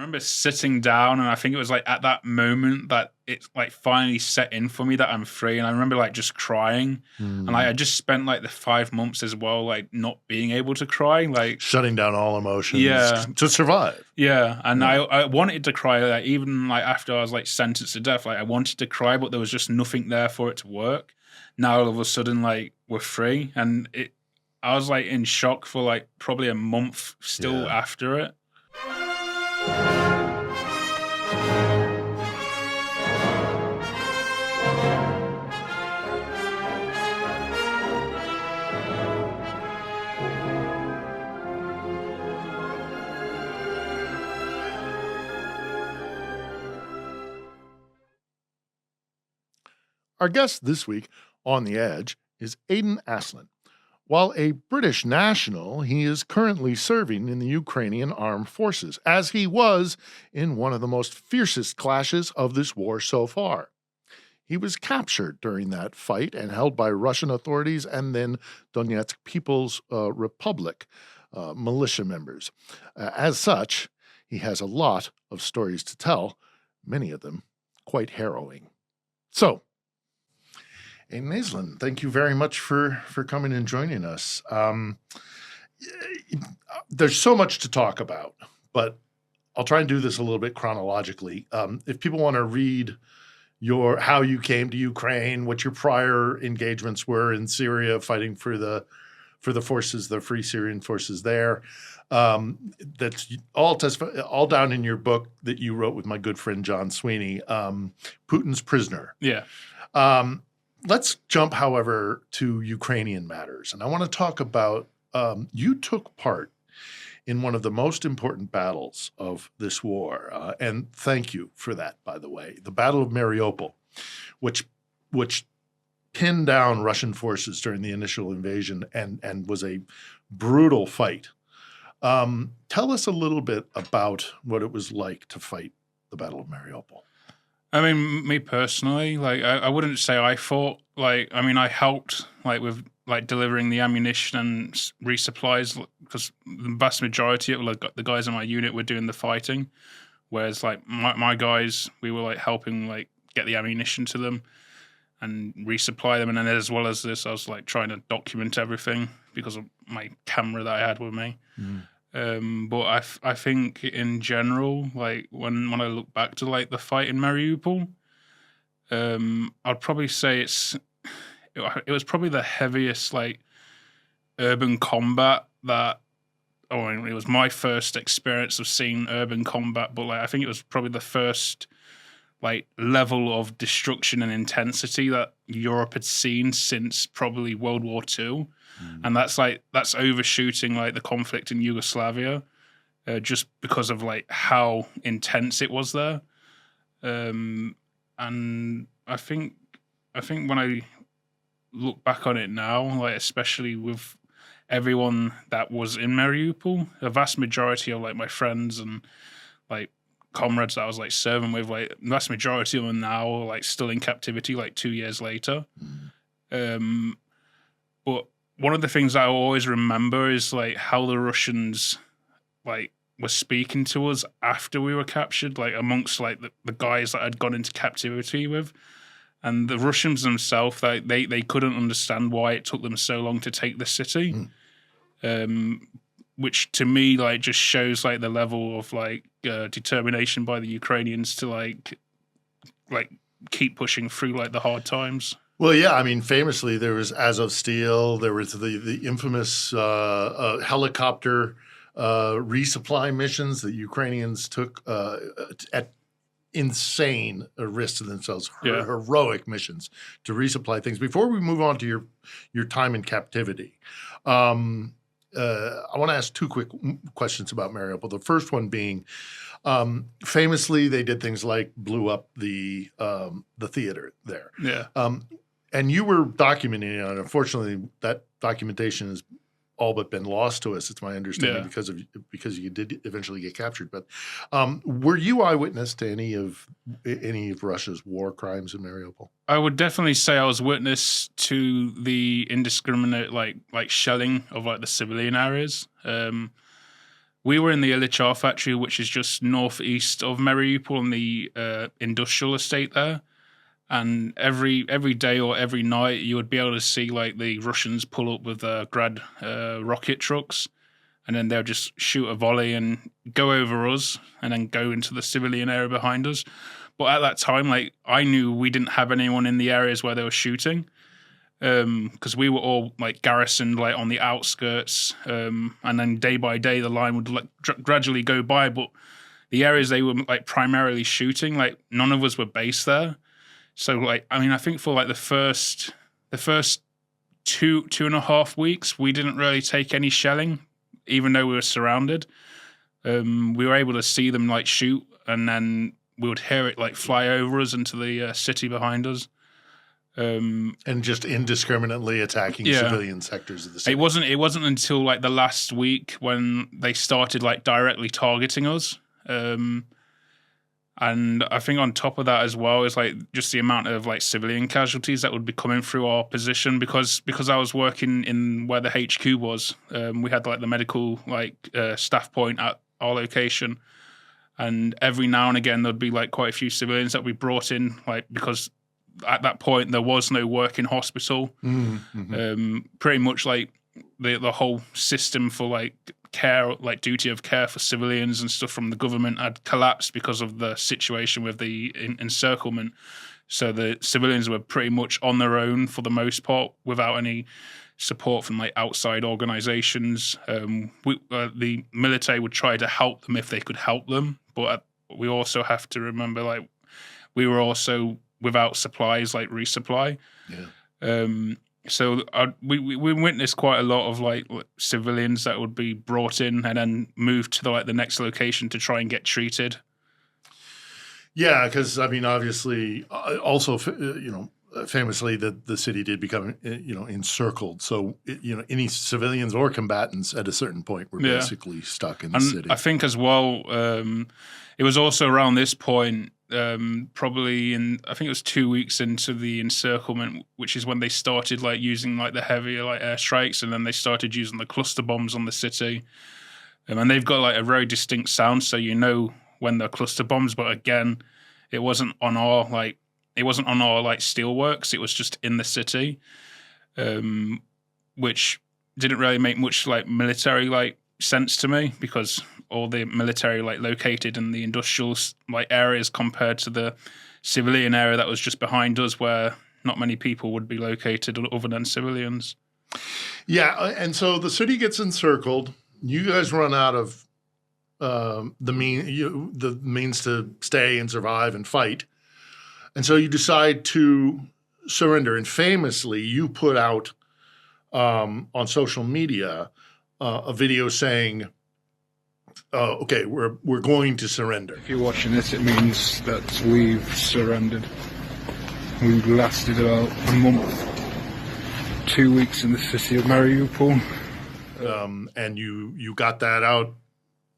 remember sitting down, and I think it was like at that moment that it like finally set in for me that I'm free. And I remember like just crying, and like I just spent like the 5 months as well, like not being able to cry, like shutting down all emotions Yeah. to survive. yeah. And Yeah. I wanted to cry, like even like after I was like sentenced to death, like I wanted to cry, but there was just nothing there for it to work. Now all of a sudden, like we're free, and I was like in shock for like probably a month still Yeah. after it. Our guest this week on The Edge is Aiden Aslin. While a British national, he is currently serving in the Ukrainian armed forces, as he was in one of the most fiercest clashes of this war so far. He was captured during that fight and held by Russian authorities and then Donetsk People's Republic militia members. As such, he has a lot of stories to tell, many of them quite harrowing. So, Aiden Aslin, thank you very much for coming and joining us. There's so much to talk about, but I'll try and do this a little bit chronologically. If people want to read how you came to Ukraine, what your prior engagements were in Syria, fighting for the forces, the Free Syrian Forces there, that's all down in your book that you wrote with my good friend John Sweeney, Putin's Prisoner. Yeah. Let's jump, however, to Ukrainian matters. And I want to talk about, you took part in one of the most important battles of this war. And thank you for that, by the way. The Battle of Mariupol, which pinned down Russian forces during the initial invasion and was a brutal fight. Tell us a little bit about what it was like to fight the Battle of Mariupol. I mean, me personally, like I wouldn't say I fought. Like, I mean, I helped like with like delivering the ammunition and resupplies because the vast majority of like the guys in my unit were doing the fighting, whereas like my guys, we were like helping like get the ammunition to them and resupply them, and then as well as this, I was like trying to document everything because of my camera that I had with me. But I think in general, like when I look back to like the fight in Mariupol, I'd probably say it was probably the heaviest like urban combat that. Oh, it was my first experience of seeing urban combat, but like I think it was probably the first like level of destruction and intensity that Europe had seen since probably World War II. And that's overshooting like the conflict in Yugoslavia, just because of like how intense it was there. And I think when I look back on it now, like especially with everyone that was in Mariupol, a vast majority of like my friends and like comrades that I was like serving with, like the vast majority of them now are like still in captivity like 2 years later. But one of the things I always remember is like how the Russians like were speaking to us after we were captured, like amongst like the guys that I'd gone into captivity with. And the Russians themselves, like they couldn't understand why it took them so long to take the city. Which to me like just shows like the level of like determination by the Ukrainians to like keep pushing through like the hard times. Well, yeah, I mean, famously, there was Azov Steel, there was the infamous helicopter resupply missions that Ukrainians took at insane risk to themselves, heroic missions to resupply things. Before we move on to your time in captivity, I want to ask two quick questions about Mariupol. The first one being, famously, they did things like blew up the theater there. Yeah. And you were documenting it. Unfortunately, that documentation has all but been lost to us. It's my understanding because you did eventually get captured. But were you eyewitness to any of Russia's war crimes in Mariupol? I would definitely say I was witness to the indiscriminate like shelling of like the civilian areas. We were in the Ilichar factory, which is just northeast of Mariupol on the industrial estate there. And every day or every night, you would be able to see like the Russians pull up with Grad rocket trucks, and then they'll just shoot a volley and go over us, and then go into the civilian area behind us. But at that time, like I knew we didn't have anyone in the areas where they were shooting, because we were all like garrisoned like on the outskirts, and then day by day the line would like gradually go by. But the areas they were like primarily shooting, like none of us were based there. So, like, I mean, I think for like the first 2.5 weeks, we didn't really take any shelling, even though we were surrounded. We were able to see them like shoot, and then we would hear it like fly over us into the city behind us. And just indiscriminately attacking civilian sectors of the city. It wasn't until like the last week when they started like directly targeting us. And I think on top of that as well is like just the amount of like civilian casualties that would be coming through our position because I was working in where the HQ was. We had like the medical like staff point at our location, and every now and again there'd be like quite a few civilians that we brought in, like because at that point there was no working hospital. Pretty much like the whole system for like care, like duty of care for civilians and stuff from the government had collapsed because of the situation with the encirclement. So the civilians were pretty much on their own for the most part without any support from like outside organizations. The military would try to help them if they could help them, but we also have to remember like we were also without supplies like resupply. So we witnessed quite a lot of like civilians that would be brought in and then moved to the next location to try and get treated. Yeah, because I mean, obviously, also famously, the city did become encircled. So any civilians or combatants at a certain point were basically stuck in the city. I think as well, it was also around this point. Probably I think it was 2 weeks into the encirclement, which is when they started like using like the heavier like airstrikes, and then they started using the cluster bombs on the city. And they've got like a very distinct sound, so you know when they're cluster bombs. But again, it wasn't on our steelworks; it was just in the city, which didn't really make much like military like sense to me because all the military like located in the industrial like areas compared to the civilian area that was just behind us where not many people would be located other than civilians. Yeah, and so the city gets encircled. You guys run out of the means to stay and survive and fight. And so you decide to surrender. And famously, you put out on social media a video saying, okay, we're going to surrender. If you're watching this, it means that we've surrendered. We've lasted about a month, 2 weeks in the city of Mariupol. And you got that out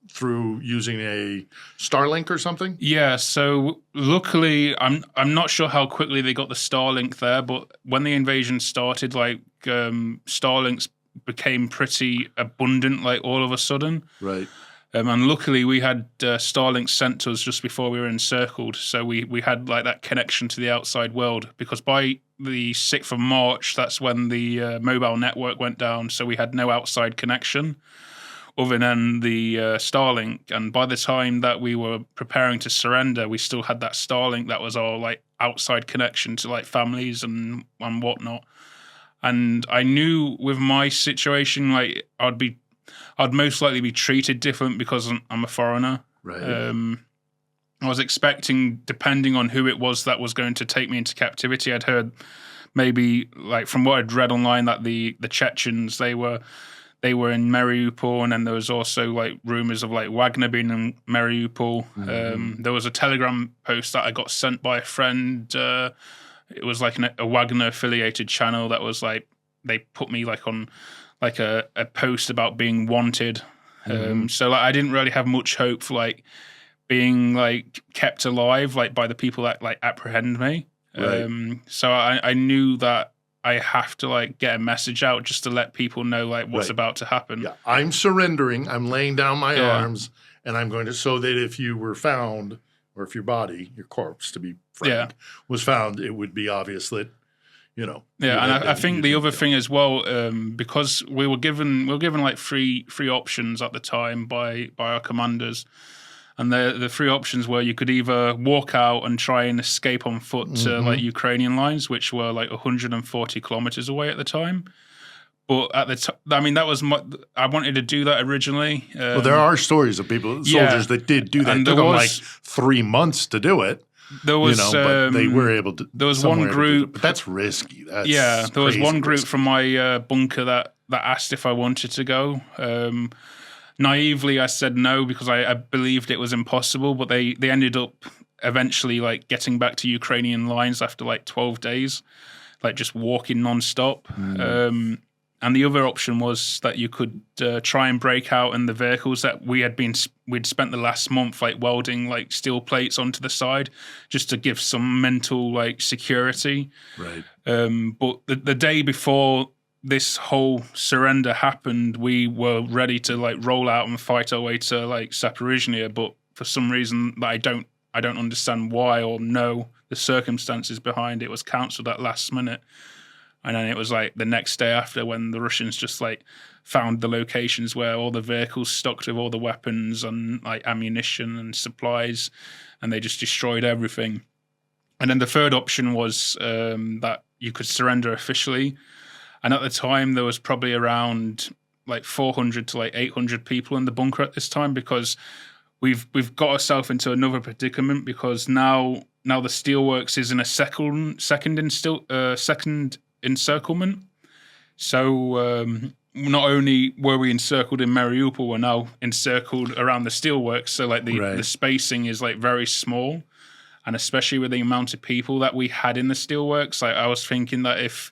through using a Starlink or something? Yeah, so luckily, I'm not sure how quickly they got the Starlink there, but when the invasion started, like Starlinks became pretty abundant, like all of a sudden. Right. And luckily, we had Starlink sent to us just before we were encircled, so we had like that connection to the outside world. Because by the 6th of March, that's when the mobile network went down, so we had no outside connection other than the Starlink. And by the time that we were preparing to surrender, we still had that Starlink that was our like outside connection to like families and whatnot. And I knew with my situation, like I'd most likely be treated different because I'm a foreigner. Right. I was expecting, depending on who it was that was going to take me into captivity, I'd heard maybe like from what I'd read online that the Chechens they were in Mariupol, and then there was also like rumors of like Wagner being in Mariupol. Mm-hmm. There was a Telegram post that I got sent by a friend. It was like a Wagner affiliated channel that was like they put me like on like a post about being wanted. Mm-hmm. So like I didn't really have much hope for like being like kept alive like by the people that like apprehend me. Right. So I knew that I have to like get a message out just to let people know like what's Right. about to happen. Yeah, I'm surrendering. I'm laying down my Yeah. arms, and I'm going to, so that if you were found, or if your body, your corpse, to be frank, was found, it would be obvious that, you know. Yeah, and I think the other thing. thing as well, because we were given like three options at the time by our commanders, and the three options were you could either walk out and try and escape on foot to like Ukrainian lines, which were like 140 kilometers away at the time. But at the time, I mean, that was I wanted to do that originally. Well, there are stories of soldiers that did do that. And It took them like 3 months to do it. There was, but they were able to. There was one group, but that's risky. That's there was one group risky. from my bunker that asked if I wanted to go. Naively, I said no because I believed it was impossible. But they ended up eventually like getting back to Ukrainian lines after like 12 days, like just walking nonstop. And the other option was that you could try and break out in the vehicles that we'd spent the last month like welding like steel plates onto the side, just to give some mental like security. Right. But the day before this whole surrender happened, we were ready to like roll out and fight our way to like Zaporizhzhia. But for some reason that I don't understand why or know the circumstances behind it, was cancelled at last minute. And then it was like the next day after when the Russians just like found the locations where all the vehicles stocked with all the weapons and like ammunition and supplies, and they just destroyed everything. And then the third option was that you could surrender officially. And at the time there was probably around like 400 to like 800 people in the bunker at this time, because we've got ourselves into another predicament, because now the steelworks is in a second encirclement. So not only were we encircled in Mariupol, we're now encircled around the steelworks. So like the spacing is like very small, and especially with the amount of people that we had in the steelworks, like I was thinking that if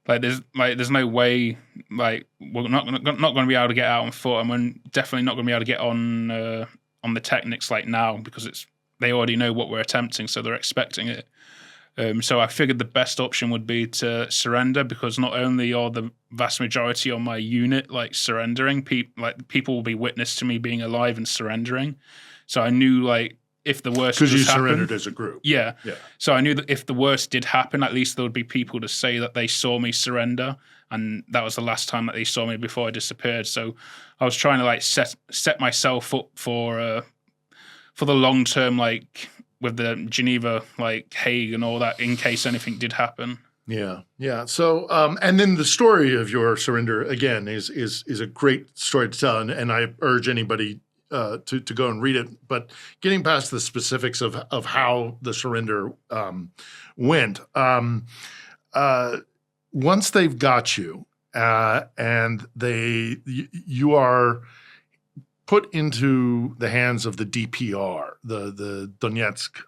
there's no way like we're not going to be able to get out on foot, and we're definitely not going to be able to get on the Technics like now, because they already know what we're attempting, so they're expecting it. So I figured the best option would be to surrender, because not only are the vast majority of my unit like surrendering, people will be witness to me being alive and surrendering. So I knew like if the worst, because you surrendered as a group. Yeah. So I knew that if the worst did happen, at least there would be people to say that they saw me surrender, and that was the last time that they saw me before I disappeared. So I was trying to like set myself up for the long term, like with the Geneva, like Hague and all that, in case anything did happen. Yeah. So, and then the story of your surrender again is a great story to tell, and I urge anybody to go and read it. But getting past the specifics of how the surrender went, once they've got you, and you are put into the hands of the DPR, the Donetsk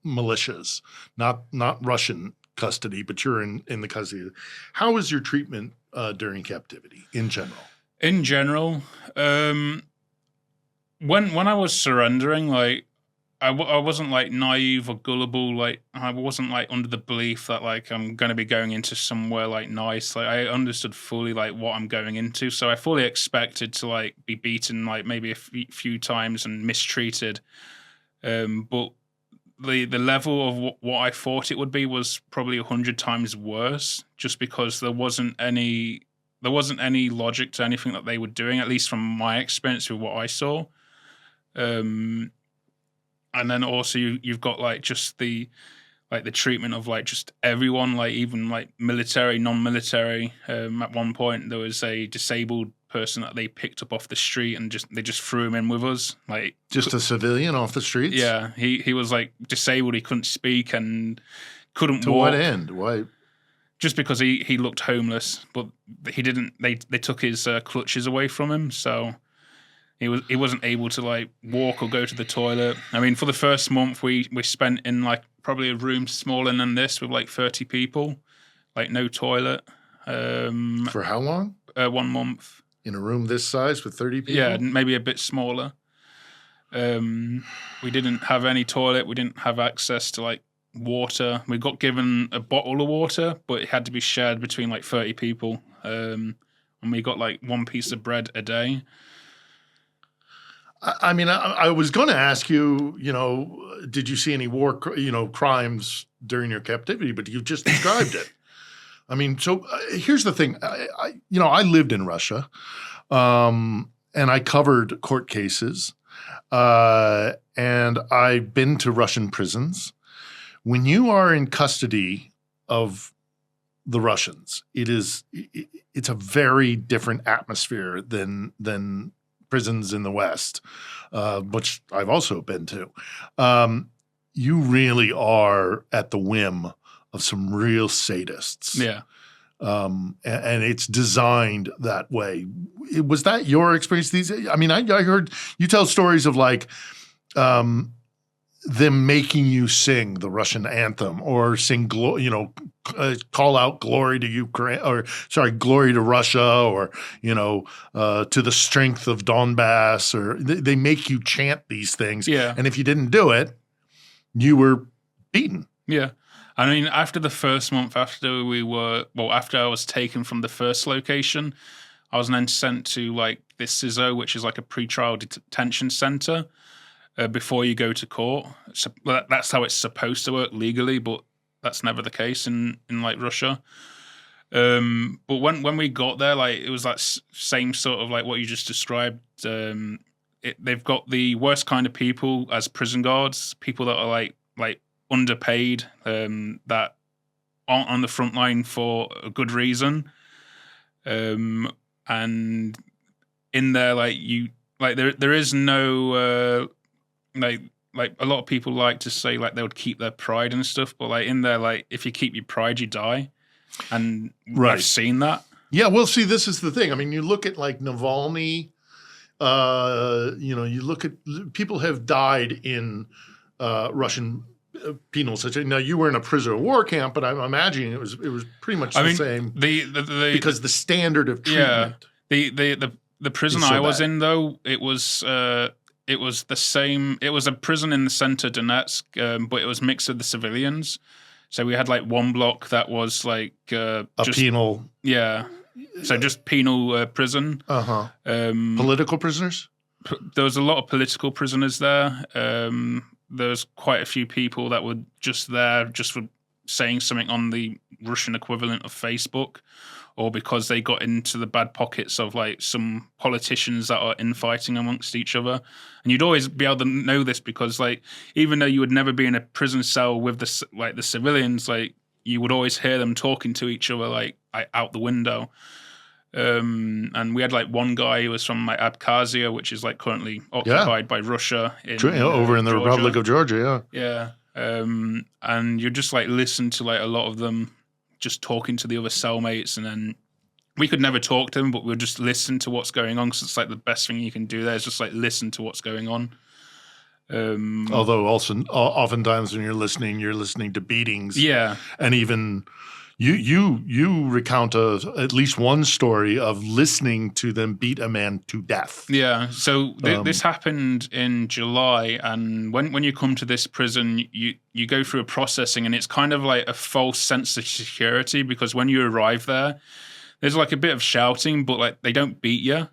militias, not Russian custody, but you're in the custody. How was your treatment during captivity in general? In general, when I was surrendering, like I wasn't like naive or gullible. Like I wasn't like under the belief that like I'm going to be going into somewhere like nice. Like I understood fully like what I'm going into, so I fully expected to like be beaten like maybe a few times and mistreated. But the level of what I thought it would be was probably 100 times worse, just because there wasn't any logic to anything that they were doing, at least from my experience with what I saw. And then also you've got like just the treatment of like just everyone, like even like military, non-military. At one point there was a disabled person that they picked up off the street and they just threw him in with us. Like just a civilian off the streets? Yeah, he was like disabled. He couldn't speak and couldn't walk. To what end? Why? Just because he looked homeless, but he didn't. They took his clutches away from him, so he wasn't able to like walk or go to the toilet. I mean, for the first month we spent in like probably a room smaller than this with like 30 people, like no toilet. For how long? 1 month. In a room this size with 30 people? Yeah, maybe a bit smaller. We didn't have any toilet. We didn't have access to like water. We got given a bottle of water, but it had to be shared between like 30 people. And we got like one piece of bread a day. I mean, I was going to ask you, did you see any war, crimes during your captivity? But you just described it. I mean, so here's the thing. I lived in Russia, and I covered court cases, and I've been to Russian prisons. When you are in custody of the Russians, it's a very different atmosphere than prisons in the West, which I've also been to. You really are at the whim of some real sadists. Yeah. And it's designed that way. Was that your experience? I heard you tell stories of like them making you sing the Russian anthem or sing, call out glory to Ukraine, glory to Russia, or, to the strength of Donbass, or they make you chant these things. Yeah. And if you didn't do it, you were beaten. Yeah. I mean, after the first month, after I was taken from the first location, I was then sent to like this CISO, which is like a pretrial detention center. Before you go to court. So that's how it's supposed to work legally, but that's never the case in like Russia. But when we got there, like it was like same sort of like what you just described. They've got the worst kind of people as prison guards, people that are like underpaid, that aren't on the front line for a good reason. And in there, there is no. Like a lot of people like to say like they would keep their pride and stuff, but like in there, like if you keep your pride, you die, and right. I've seen that. Yeah, well, see, this is the thing. I mean, you look at like Navalny. You look at people have died in Russian penal situation. Now, you were in a prisoner of war camp, but I'm imagining it was pretty much the same. Because the standard of treatment. Yeah, the prison I was in though, it was the same. It was a prison in the center, Donetsk, but it was mixed with the civilians. So we had like one block that was like penal. Yeah. So just penal prison. Political prisoners? There was a lot of political prisoners there. There was quite a few people that were just there just for saying something on the Russian equivalent of Facebook, or because they got into the bad pockets of like some politicians that are infighting amongst each other. And you'd always be able to know this because like, even though you would never be in a prison cell with the civilians, like you would always hear them talking to each other, like out the window. And we had like one guy who was from like Abkhazia, which is like currently occupied by Russia over in the Georgia. Republic of Georgia. Yeah. And you just like listen to like a lot of them just talking to the other cellmates, and then we could never talk to them, but we'll just listen to what's going on, because it's like the best thing you can do there is just like listen to what's going on. Although also oftentimes when you're listening to beatings. Yeah. And even you recount at least one story of listening to them beat a man to death. Yeah. So this happened in July, and when you come to this prison, you go through a processing, and it's kind of like a false sense of security, because when you arrive there's like a bit of shouting, but like they don't beat you.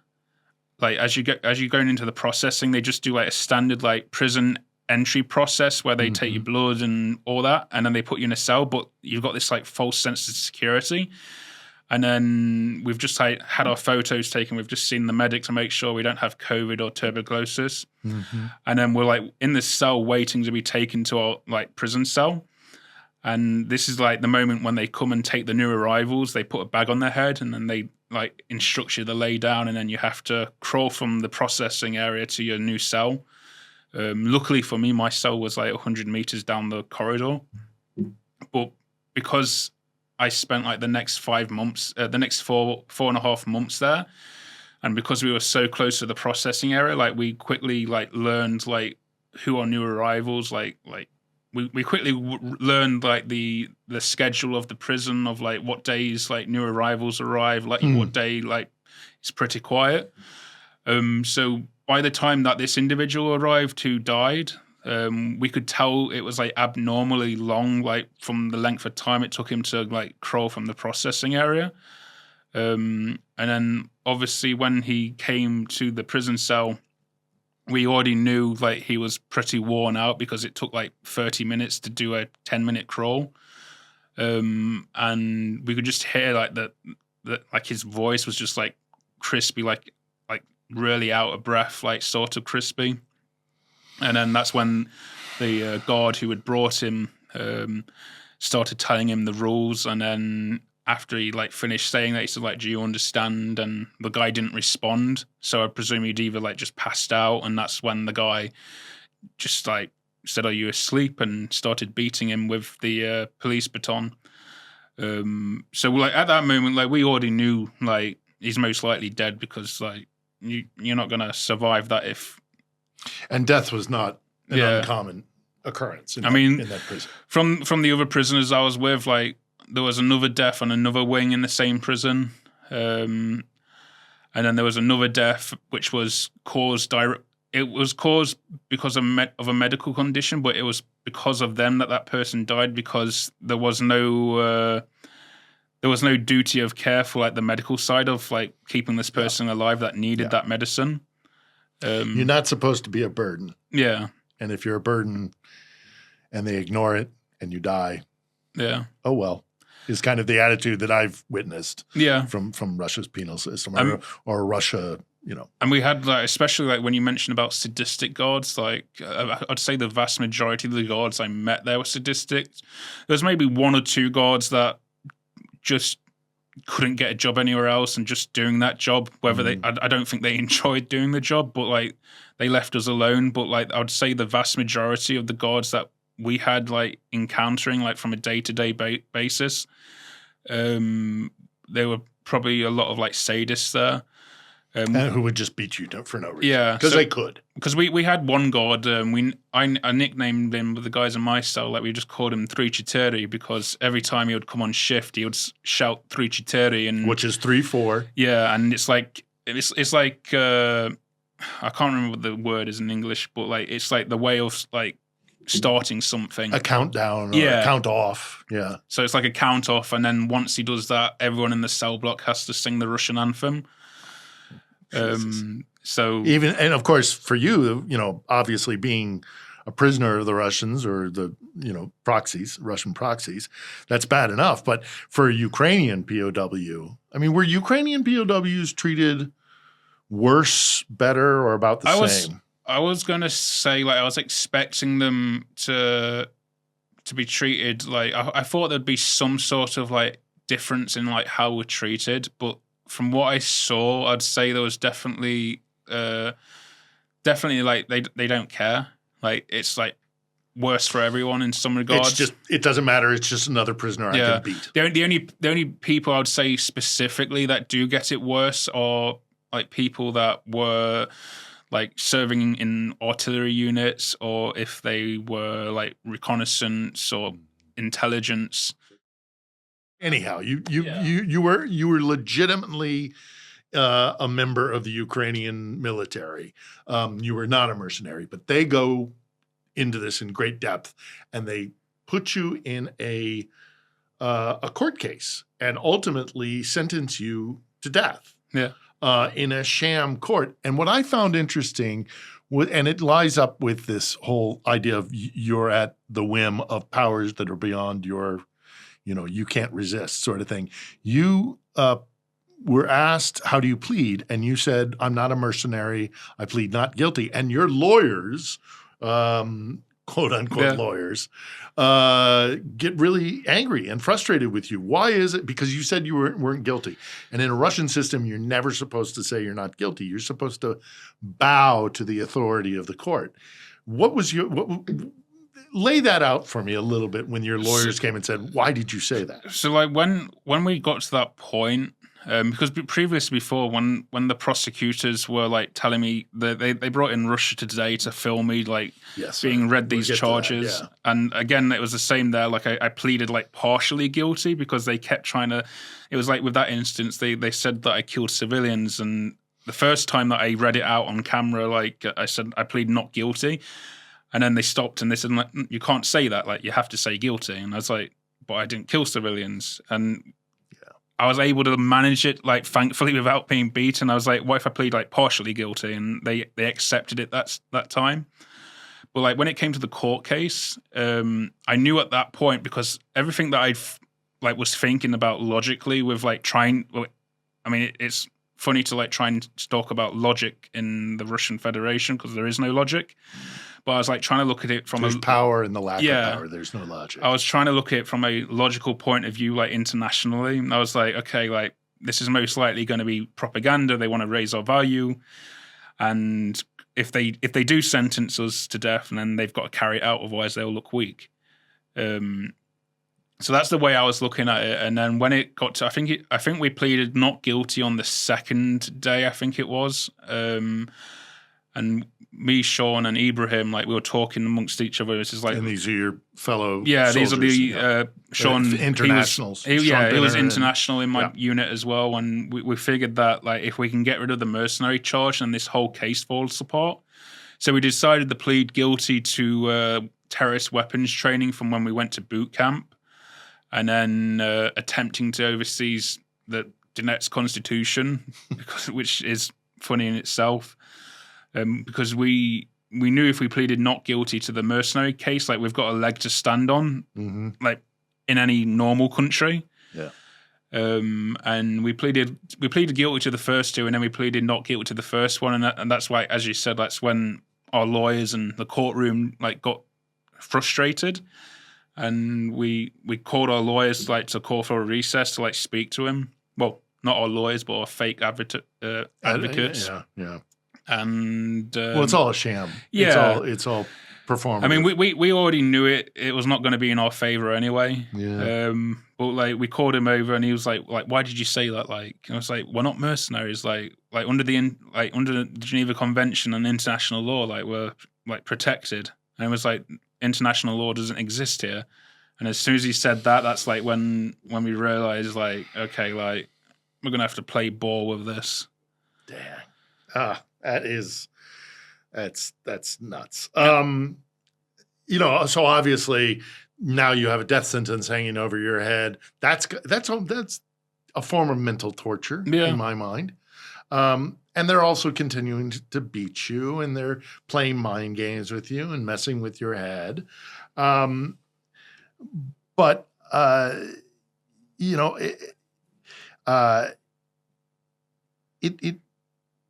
Like as you're going into the processing, they just do like a standard like prison entry process where they take your blood and all that, and then they put you in a cell, but you've got this like false sense of security. And then we've just had our photos taken. We've just seen the medic to make sure we don't have COVID or tuberculosis. And then we're like in this cell waiting to be taken to our like prison cell. And this is like the moment when they come and take the new arrivals. They put a bag on their head, and then they like instruct you to lay down, and then you have to crawl from the processing area to your new cell. Luckily for me, my cell was like 100 meters down the corridor. But because I spent like the next 5 months, the next 4.5 months there, and because we were so close to the processing area, like we quickly like learned like who our new arrivals, we quickly learned like the schedule of the prison, of like what days like new arrivals arrive, like what day like it's pretty quiet. So by the time that this individual arrived who died, We could tell it was like abnormally long, like from the length of time it took him to like crawl from the processing area. And then obviously when he came to the prison cell, we already knew like he was pretty worn out because it took like 30 minutes to do a 10-minute crawl. And we could just hear like that like his voice was just like crispy, like really out of breath, like sort of crispy. And then that's when the guard who had brought him started telling him the rules. And then after he like finished saying that, he said like, "Do you understand?" And the guy didn't respond. So I presume he'd either like just passed out. And that's when the guy just like said, "Are you asleep?" and started beating him with the police baton. So like at that moment, like we already knew like he's most likely dead because like you're not gonna survive that if. And death was not an uncommon occurrence in that prison. From the other prisoners I was with, like there was another death on another wing in the same prison, and then there was another death which was caused It was caused because of a medical condition, but it was because of them that person died because there was no duty of care for like the medical side of like keeping this person alive that needed that medicine. You're not supposed to be a burden. Yeah. And if you're a burden and they ignore it and you die, oh well, is kind of the attitude that I've witnessed from Russia's penal system or Russia, you know. And we had like, especially like when you mentioned about sadistic guards, like I'd say the vast majority of the guards I met there were sadistic. There's maybe one or two guards that just couldn't get a job anywhere else and just doing that job, whether I don't think they enjoyed doing the job, but like they left us alone. But like I would say the vast majority of the guards that we had like encountering like from a day-to-day basis, there were probably a lot of like sadists there. And who would just beat you for no reason. Yeah. Because they could. Because we had one guard, I nicknamed him with the guys in my cell, like we just called him 3-4 because every time he would come on shift, he would shout 3-4 and which is 3-4. Yeah, and it's like I can't remember what the word is in English, but like it's like the way of like starting something. A countdown or a count off. Yeah. So it's like a count off, and then once he does that, everyone in the cell block has to sing the Russian anthem. So even, and of course for you, you know, obviously being a prisoner of the Russians or the, you know, Russian proxies, that's bad enough. But for a Ukrainian POW, I mean, were Ukrainian POWs treated worse, better, or about the same? I was going to say, like, I was expecting them to be treated like, I thought there'd be some sort of like difference in like how we're treated, but from what I saw, I'd say there was definitely like they don't care. Like it's like worse for everyone in some regards. It's just, it doesn't matter. It's just another prisoner I can beat. The only people I would say specifically that do get it worse are like people that were like serving in artillery units, or if they were like reconnaissance or intelligence. Anyhow, you were legitimately a member of the Ukrainian military. You were not a mercenary, but they go into this in great depth, and they put you in a court case and ultimately sentence you to death. Yeah. In a sham court. And what I found interesting, and it lies up with this whole idea of you're at the whim of powers that are beyond your, you know, you can't resist sort of thing. You were asked, how do you plead? And you said, I'm not a mercenary. I plead not guilty. And your lawyers, quote unquote lawyers, get really angry and frustrated with you. Why is it? Because you said you weren't guilty. And in a Russian system, you're never supposed to say you're not guilty. You're supposed to bow to the authority of the court. What was lay that out for me a little bit when your lawyers came and said, why did you say that? So like when we got to that point, because before when the prosecutors were like telling me that they brought in Russia Today to film me like being read these charges, and again it was the same there. Like I pleaded like partially guilty because they kept trying to. It was like with that instance they said that I killed civilians, and the first time that I read it out on camera, like I said I plead not guilty, And then they stopped and they said, like, you can't say that. Like, you have to say guilty. And I was like, but I didn't kill civilians. And I was able to manage it, like, thankfully, without being beaten. I was like, what if I plead, like, partially guilty? And they accepted it that time. But, like, when it came to the court case, I knew at that point, because everything that I was thinking about logically with, like, it's funny to, like, try and talk about logic in the Russian Federation because there is no logic. But I was like trying to look at it from There's power in the lack of power. There's no logic. I was trying to look at it from a logical point of view, like internationally. And I was like, okay, like this is most likely going to be propaganda. They want to raise our value, and if they do sentence us to death, and then they've got to carry it out, otherwise they'll look weak. So that's the way I was looking at it. And then when it got to, I think we pleaded not guilty on the second day. I think it was. And me, Sean, and Ibrahim, like we were talking amongst each other. This is like, and these are your fellow. Yeah, soldiers, these are the Sean internationals. He was international in my unit as well. And we figured that like if we can get rid of the mercenary charge, then this whole case falls apart. So we decided to plead guilty to terrorist weapons training from when we went to boot camp, and then attempting to oversee the Donetsk Constitution, which is funny in itself. Because we knew if we pleaded not guilty to the mercenary case, like we've got a leg to stand on, like in any normal country. Yeah. And we pleaded guilty to the first two, and then we pleaded not guilty to the first one, and that's why, as you said, that's when our lawyers and the courtroom like got frustrated, and we called our lawyers like to call for a recess to like speak to him. Well, not our lawyers, but our fake advocates. Yeah. And well, it's all a sham. Yeah, it's all performative. I mean, we already knew it was not going to be in our favor anyway. Yeah. But like we called him over, and he was like, why did you say that? Like, and I was like, we're not mercenaries. Like under the Geneva Convention and international law, like we're like protected. And it was like international law doesn't exist here. And as soon as he said that, that's like when we realized like, okay, like we're gonna have to play ball with this. Dang. That's nuts. So obviously now you have a death sentence hanging over your head. That's a form of mental torture in my mind. And they're also continuing to beat you, and they're playing mind games with you and messing with your head. But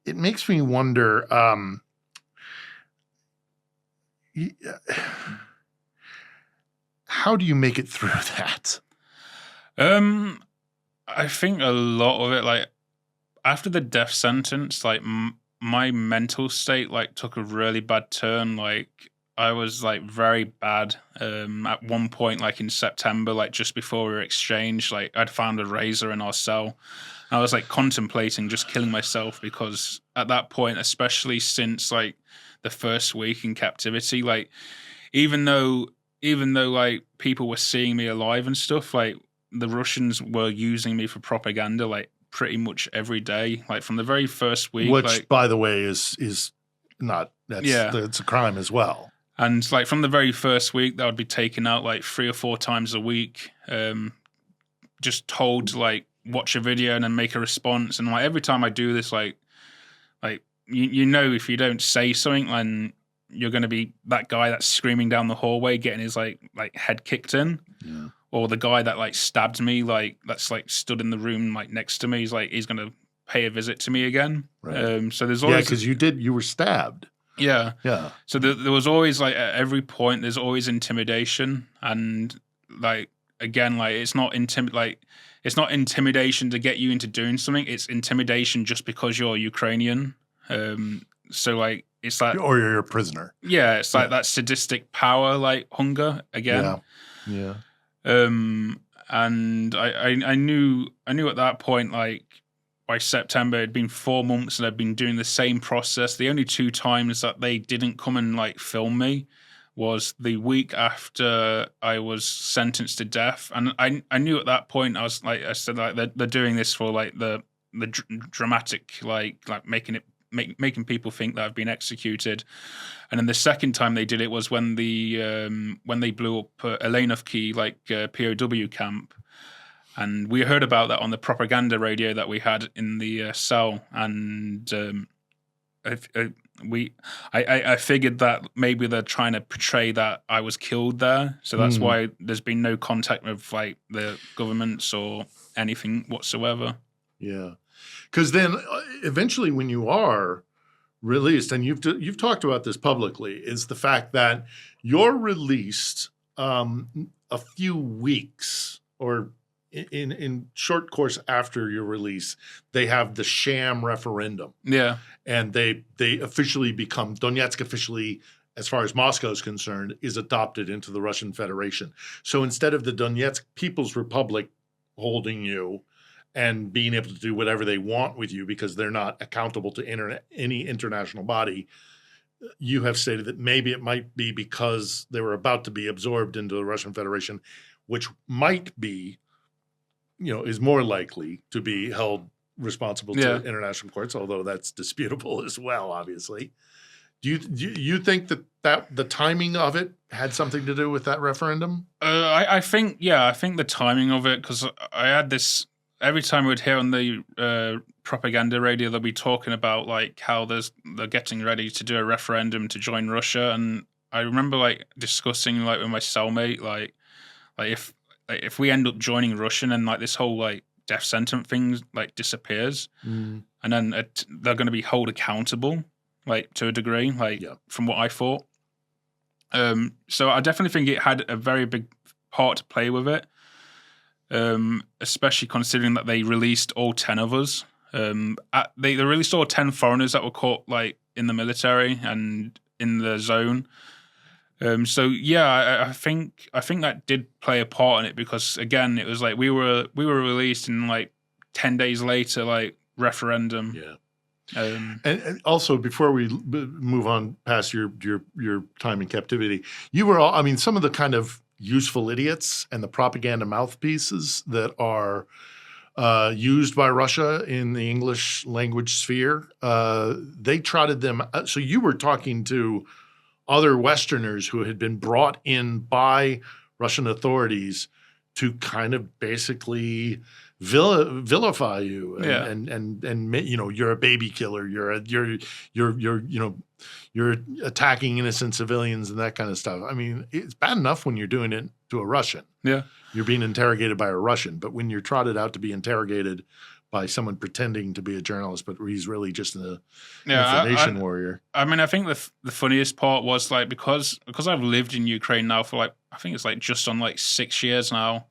it makes me wonder, how do you make it through that? I think a lot of it, like after the death sentence, like my mental state like took a really bad turn. Like I was like very bad. At one point, like in September, like just before we were exchanged, like I'd found a razor in our cell. I was like contemplating just killing myself, because at that point, especially since like the first week in captivity, like even though like people were seeing me alive and stuff, like the Russians were using me for propaganda like pretty much every day, like from the very first week. Which, like, by the way, is not, it's a crime as well. And like from the very first week, that would be taken out like 3 or 4 times a week, just told to like watch a video and then make a response. And like every time I do this, like you know, if you don't say something, then you're going to be that guy that's screaming down the hallway, getting his like head kicked in. Yeah. Or the guy that like stabbed me, like that's like stood in the room like next to me. He's going to pay a visit to me again. Right. So there's always because you were stabbed. Yeah. Yeah. So there was always like at every point there's always intimidation, and like again like it's not intimidation to get you into doing something. It's intimidation just because you're Ukrainian. So like it's like, or you're a prisoner. Yeah, it's like that sadistic power, like hunger again. Yeah. And I knew at that point, like by September, it'd been 4 months and I'd been doing the same process. The only 2 times that they didn't come and like film me was the week after I was sentenced to death. And I knew at that point, I said like they're doing this for like the dramatic, like making it making people think that I've been executed. And then the second time they did it was when they blew up Elenovki, POW camp. And we heard about that on the propaganda radio that we had in the cell. And I figured that maybe they're trying to portray that I was killed there. So that's why there's been no contact with like the governments or anything whatsoever. Yeah. Because then eventually when you are released, and you've talked about this publicly, is the fact that you're released a few weeks or in short course after your release, they have the sham referendum. Yeah. And they officially become, Donetsk officially, as far as Moscow is concerned, is adopted into the Russian Federation. So instead of the Donetsk People's Republic holding you and being able to do whatever they want with you because they're not accountable to any international body, you have stated that maybe it might be because they were about to be absorbed into the Russian Federation, which might be, is more likely to be held responsible to international courts, although that's disputable as well, obviously. Do you think that the timing of it had something to do with that referendum? I think the timing of it, because I had this, every time we'd hear on the propaganda radio, they'll be talking about like how they're getting ready to do a referendum to join Russia, and I remember like discussing like with my cellmate like if we end up joining Russian and like this whole like death sentence thing like disappears, and then they're going to be held accountable like to a degree, from what I thought. So I definitely think it had a very big part to play with it. Especially considering that they released all 10 of us. They released all 10 foreigners that were caught like in the military and in the zone. So yeah, I think that did play a part in it, because again, it was like we were released and like 10 days later, like referendum. Yeah. And also, before we move on past your time in captivity, you were all, I mean, some of the kind of useful idiots and the propaganda mouthpieces that are used by Russia in the English language sphere, they trotted them. So you were talking to other Westerners who had been brought in by Russian authorities to kind of basically vilify you and you're a baby killer, you're attacking innocent civilians and that kind of stuff. I mean, it's bad enough when you're doing it to a Russian. Yeah. You're being interrogated by a Russian, but when you're trotted out to be interrogated by someone pretending to be a journalist, but he's really just an information warrior. I mean, I think the funniest part was like, because I've lived in Ukraine now for like, I think it's like just on like 6 years now.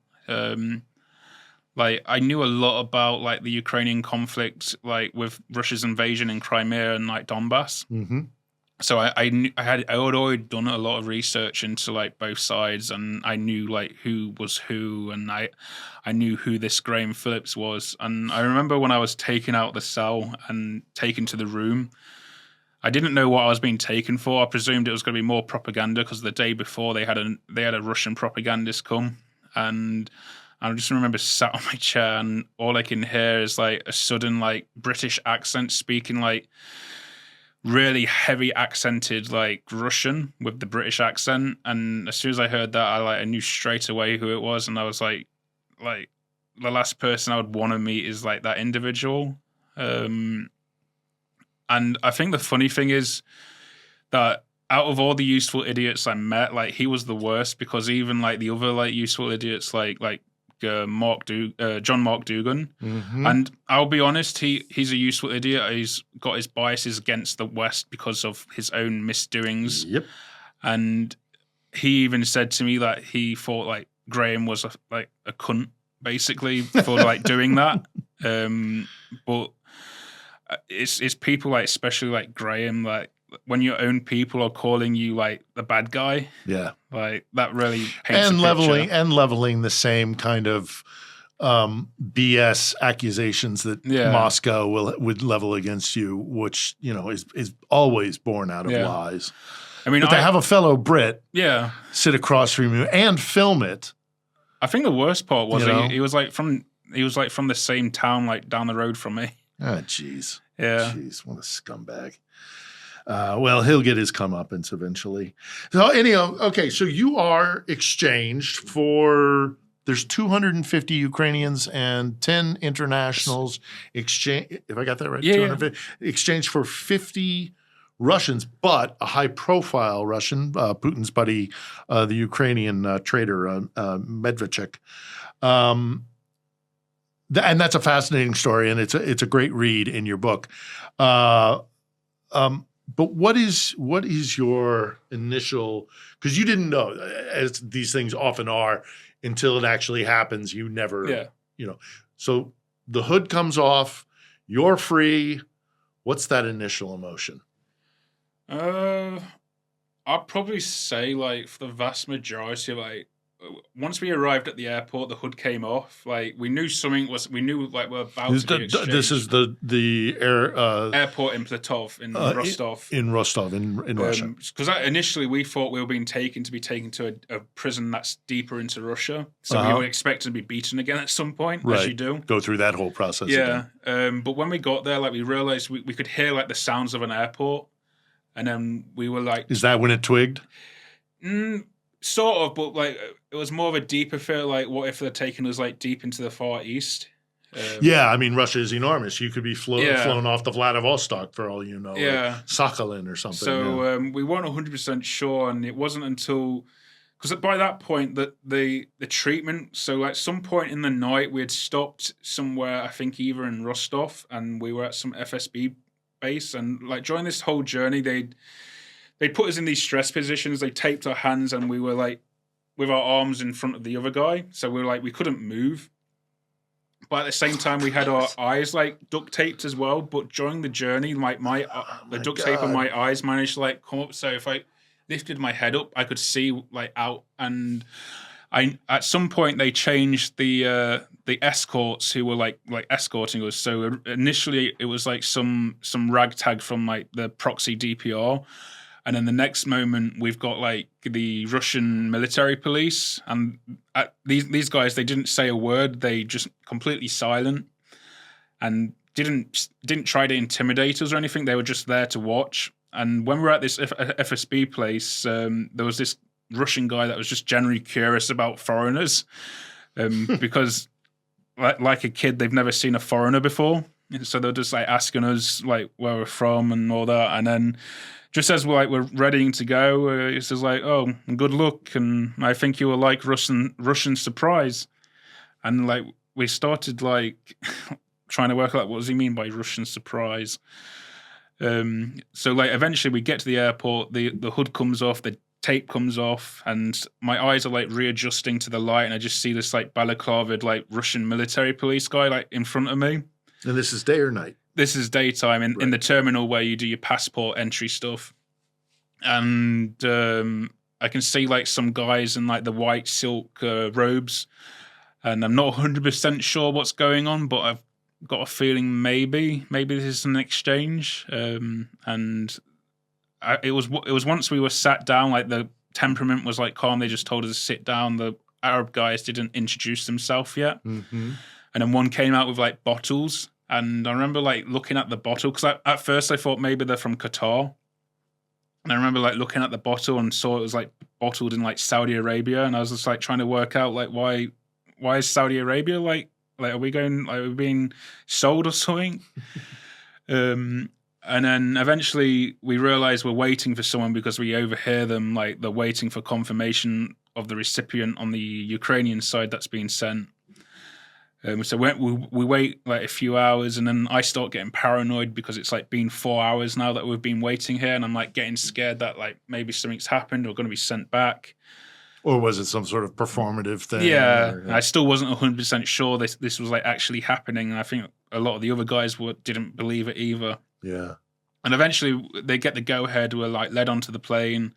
Like I knew a lot about like the Ukrainian conflict, like with Russia's invasion in Crimea and like Donbass. Mm-hmm. So I had already done a lot of research into like both sides, and I knew like who was who, and I knew who this Graham Phillips was. And I remember when I was taken out of the cell and taken to the room, I didn't know what I was being taken for. I presumed it was going to be more propaganda, because the day before they had a Russian propagandist come, and I just remember sat on my chair, and all I can hear is like a sudden like British accent speaking like really heavy accented like Russian with the British accent. And as soon as I heard that, I knew straight away who it was, and I was like the last person I would want to meet is like that individual. And I think the funny thing is that out of all the useful idiots I met, like he was the worst, because even like the other like useful idiots like John Mark Dugan, mm-hmm. And I'll be honest, he's a useful idiot. He's got his biases against the West because of his own misdoings. Yep. And he even said to me that he thought like Graham was a cunt, basically, for like doing that. But it's people like, especially like Graham, like when your own people are calling you like the bad guy, like that really paints and leveling the same kind of BS accusations that Moscow would level against you, which is always born out of lies. I mean, but to have a fellow Brit sit across from you and film it. I think the worst part was he was from the same town, like down the road from me. Oh, jeez. Yeah. Jeez, what a scumbag. Well, he'll get his comeuppance eventually. So anyhow, okay, so you are exchanged for, there's 250 Ukrainians and 10 internationals exchange. If I got that right, Yeah. 250 exchanged for 50 Russians, but a high-profile Russian, Putin's buddy, the Ukrainian trader Medvedchuk. And that's a fascinating story, and it's a great read in your book. But what is your initial, because you didn't know, as these things often are, until it actually happens, you never, So the hood comes off, you're free. What's that initial emotion? I'd probably say, like, for the vast majority of, like, once we arrived at the airport, the hood came off. Like, we knew something was, we knew, like, we're about to be exchanged. This is the airport in Platov, in Rostov. In Rostov, in Russia. Because initially we thought we were being taken to a prison that's deeper into Russia. So we were expecting to be beaten again at some point, as you do. Go through that whole process again. again. But when we got there, like, we realized we could hear, like, the sounds of an airport. And then we were like... Is that when it twigged? Sort of, but, like, it was more of a deeper feel, like, what if they're taking us, like, deep into the Far East? I mean, Russia is enormous. You could be flown off the Vladivostok for all you know, or Sakhalin or something. So we weren't 100% sure, and it wasn't until... Because by that point, the treatment... So, like, some point in the night, we had stopped somewhere, I think either in Rostov, and we were at some FSB base, and, like, during this whole journey, they put us in these stress positions. They taped our hands, and we were, like, with our arms in front of the other guy. So we were like, we couldn't move. But at the same time, we had our eyes, like, duct taped as well. But during the journey, like, the duct tape on my eyes managed to, like, come up. So if I lifted my head up, I could see, like, out. And at some point, they changed the escorts who were, like escorting us. So initially, it was, like, some ragtag from, like, the proxy DPR. And then the next moment, we've got, like, the Russian military police. And these guys, they didn't say a word. They just completely silent and didn't try to intimidate us or anything. They were just there to watch. And when we were at this FSB place, there was this Russian guy that was just generally curious about foreigners because, like a kid, they've never seen a foreigner before. So they're just, like, asking us, like, where we're from and all that. And then... just as we're readying to go, he says, like, oh, good luck, and I think you will like Russian surprise. And, like, we started, like, trying to work out what does he mean by Russian surprise. So, like, eventually we get to the airport, the hood comes off, the tape comes off, and my eyes are, like, readjusting to the light, and I just see this, like, balaclavaed, like, Russian military police guy, like, in front of me. And this is day or night? This is daytime in the terminal where you do your passport entry stuff. And I can see, like, some guys in, like, the white silk robes. And I'm not 100% sure what's going on, but I've got a feeling maybe this is an exchange. And it was once we were sat down, like, the temperament was, like, calm. They just told us to sit down. The Arab guys didn't introduce themselves yet. Mm-hmm. And then one came out with, like, bottles. And I remember, like, looking at the bottle, because at first I thought maybe they're from Qatar. And I remember, like, looking at the bottle and saw it was, like, bottled in, like, Saudi Arabia. And I was just, like, trying to work out, like, why is Saudi Arabia, like are we being sold or something? And then eventually we realized we're waiting for someone because we overhear them, like, they're waiting for confirmation of the recipient on the Ukrainian side that's being sent. So we wait, like, a few hours, and then I start getting paranoid because it's, like, been 4 hours now that we've been waiting here, and I'm, like, getting scared that, like, maybe something's happened or going to be sent back. Or was it some sort of performative thing? Yeah, I still wasn't 100% sure this was, like, actually happening, and I think a lot of the other guys didn't believe it either. Yeah. And eventually they get the go-ahead, we're, like, led onto the plane.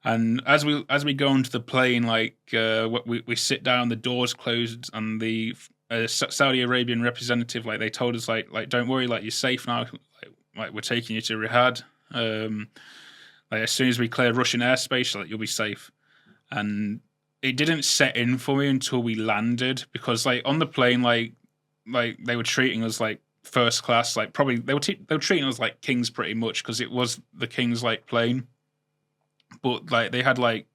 And as we go onto the plane, like, we sit down, the doors closed, and the Saudi Arabian representative, like, they told us, like, don't worry, like, you're safe now. Like we're taking you to Riyadh. Like, as soon as we clear Russian airspace, like, you'll be safe. And it didn't set in for me until we landed, because, like, on the plane, like they were treating us like first class. Like probably they were treating us like kings pretty much because it was the king's like plane. But like they had like